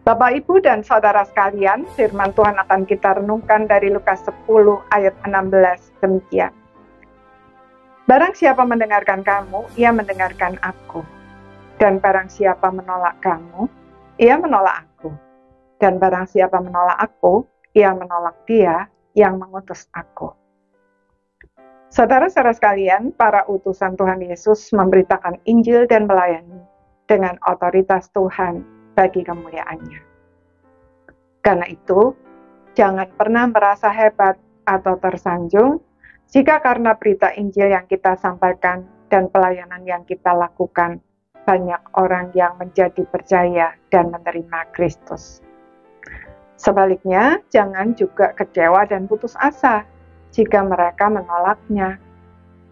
Bapak, Ibu, dan saudara sekalian, firman Tuhan akan kita renungkan dari Lukas 10 ayat 16 demikian. Barang siapa mendengarkan kamu, ia mendengarkan aku. Dan barang siapa menolak kamu, ia menolak aku. Dan barang siapa menolak aku, ia menolak dia yang mengutus aku. Saudara-saudara sekalian, para utusan Tuhan Yesus memberitakan Injil dan melayani dengan otoritas Tuhan bagi kemuliaannya. Karena itu, jangan pernah merasa hebat atau tersanjung jika karena berita Injil yang kita sampaikan dan pelayanan yang kita lakukan, banyak orang yang menjadi percaya dan menerima Kristus. Sebaliknya, jangan juga kecewa dan putus asa jika mereka menolaknya.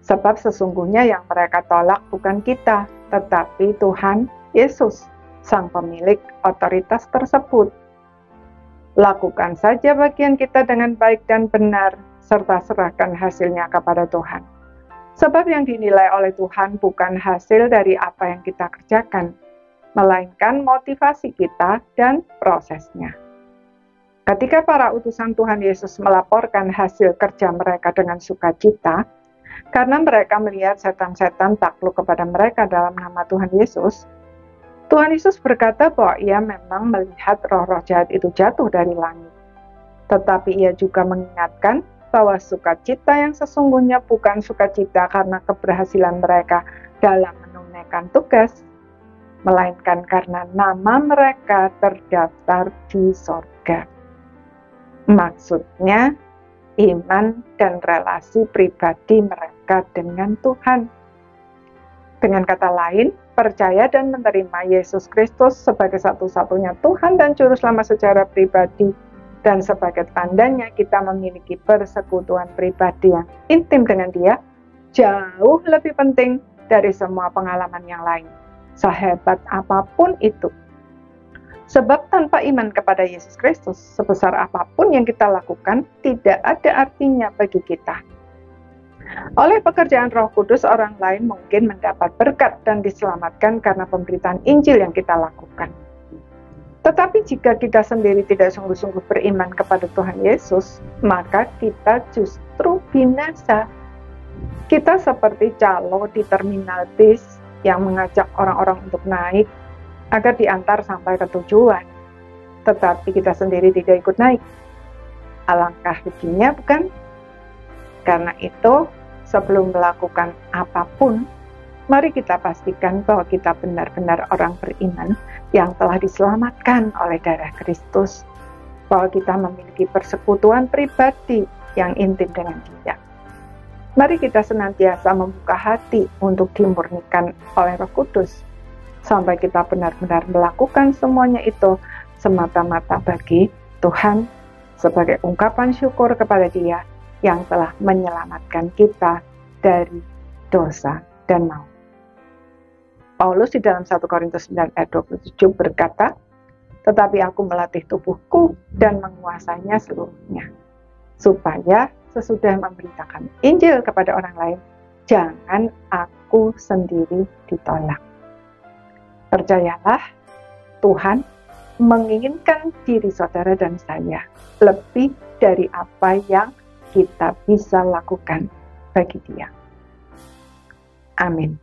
Sebab sesungguhnya yang mereka tolak bukan kita, tetapi Tuhan Yesus, Sang Pemilik otoritas tersebut. Lakukan saja bagian kita dengan baik dan benar, serta serahkan hasilnya kepada Tuhan. Sebab yang dinilai oleh Tuhan bukan hasil dari apa yang kita kerjakan, melainkan motivasi kita dan prosesnya. Ketika para utusan Tuhan Yesus melaporkan hasil kerja mereka dengan sukacita, karena mereka melihat setan-setan takluk kepada mereka dalam nama Tuhan Yesus berkata bahwa ia memang melihat roh-roh jahat itu jatuh dari langit. Tetapi ia juga mengingatkan bahwa sukacita yang sesungguhnya bukan sukacita karena keberhasilan mereka dalam menunaikan tugas, melainkan karena nama mereka terdaftar di sorga. Maksudnya, iman dan relasi pribadi mereka dengan Tuhan. Dengan kata lain, percaya dan menerima Yesus Kristus sebagai satu-satunya Tuhan dan Juru Selamat secara pribadi, dan sebagai tandanya kita memiliki persekutuan pribadi yang intim dengan Dia, jauh lebih penting dari semua pengalaman yang lain, sehebat apapun itu. Sebab tanpa iman kepada Yesus Kristus, sebesar apapun yang kita lakukan, tidak ada artinya bagi kita. Oleh pekerjaan Roh Kudus, orang lain mungkin mendapat berkat dan diselamatkan karena pemberitaan Injil yang kita lakukan. Tetapi jika kita sendiri tidak sungguh-sungguh beriman kepada Tuhan Yesus, maka kita justru binasa. Kita seperti calo di terminal bis yang mengajak orang-orang untuk naik agar diantar sampai ke tujuan. Tetapi kita sendiri tidak ikut naik. Alangkah ruginya, bukan? Karena itu, sebelum melakukan apapun, mari kita pastikan bahwa kita benar-benar orang beriman yang telah diselamatkan oleh darah Kristus, bahwa kita memiliki persekutuan pribadi yang intim dengan Dia. Mari kita senantiasa membuka hati untuk dimurnikan oleh Roh Kudus, sampai kita benar-benar melakukan semuanya itu semata-mata bagi Tuhan, sebagai ungkapan syukur kepada Dia yang telah menyelamatkan kita dari dosa dan maut. Paulus di dalam 1 Korintus 9 ayat 27 berkata, "Tetapi aku melatih tubuhku dan menguasainya seluruhnya, supaya sesudah memberitakan Injil kepada orang lain, jangan aku sendiri ditolak." Percayalah, Tuhan menginginkan diri saudara dan saya lebih dari apa yang kita bisa lakukan bagi Dia. Amin.